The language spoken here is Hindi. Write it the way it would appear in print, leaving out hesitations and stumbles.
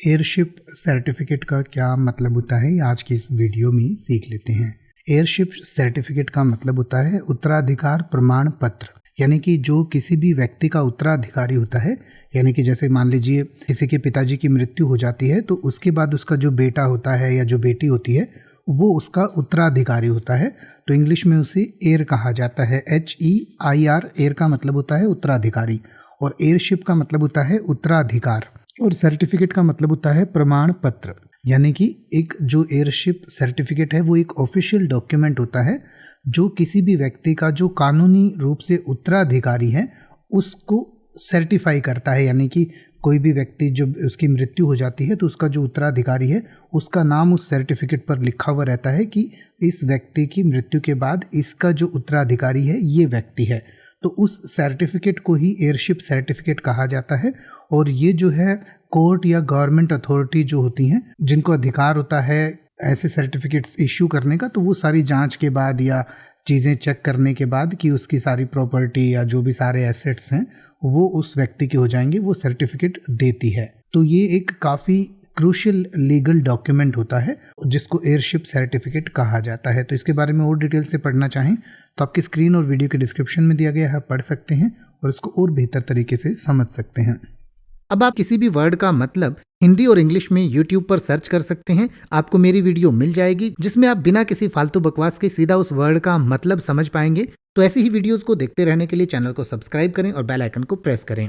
एयरशिप सर्टिफिकेट का क्या मतलब होता है, आज की इस वीडियो में सीख लेते हैं। एयरशिप सर्टिफिकेट का मतलब होता है उत्तराधिकार प्रमाण पत्र, यानी कि जो किसी भी व्यक्ति का उत्तराधिकारी होता है, यानी कि जैसे मान लीजिए किसी के पिताजी की मृत्यु हो जाती है तो उसके बाद उसका जो बेटा होता है या जो बेटी होती है वो उसका उत्तराधिकारी होता है। तो इंग्लिश में उसे एयर कहा जाता है, HEIR। एयर का मतलब होता है उत्तराधिकारी और एयरशिप का मतलब होता है उत्तराधिकार। और सर्टिफिकेट का मतलब होता है प्रमाण पत्र, यानी कि एक जो एयरशिप सर्टिफिकेट है वो एक ऑफिशियल डॉक्यूमेंट होता है जो किसी भी व्यक्ति का जो कानूनी रूप से उत्तराधिकारी है उसको सर्टिफाई करता है। यानी कि कोई भी व्यक्ति जब उसकी मृत्यु हो जाती है तो उसका जो उत्तराधिकारी है उसका नाम उस सर्टिफिकेट पर लिखा हुआ रहता है कि इस व्यक्ति की मृत्यु के बाद इसका जो उत्तराधिकारी है ये व्यक्ति है। तो उस सर्टिफिकेट को ही एयरशिप सर्टिफिकेट कहा जाता है। और ये जो है कोर्ट या गवर्नमेंट अथॉरिटी जो होती हैं जिनको अधिकार होता है ऐसे सर्टिफिकेट्स इश्यू करने का, तो वो सारी जांच के बाद या चीज़ें चेक करने के बाद कि उसकी सारी प्रॉपर्टी या जो भी सारे एसेट्स हैं वो उस व्यक्ति के हो जाएंगे, वो सर्टिफिकेट देती है। तो ये एक काफ़ी क्रूशियल लीगल डॉक्यूमेंट होता है जिसको एयरशिप सर्टिफिकेट कहा जाता है। तो इसके बारे में और डिटेल से पढ़ना चाहें तो आपकी स्क्रीन और वीडियो के डिस्क्रिप्शन में दिया गया है, पढ़ सकते हैं और इसको और बेहतर तरीके से समझ सकते हैं। अब आप किसी भी वर्ड का मतलब हिंदी और इंग्लिश में YouTube पर सर्च कर सकते हैं, आपको मेरी वीडियो मिल जाएगी जिसमें आप बिना किसी फालतू बकवास के सीधा उस वर्ड का मतलब समझ पाएंगे। तो ऐसी ही वीडियोस को देखते रहने के लिए चैनल को सब्सक्राइब करें और बेल आइकन को प्रेस करें।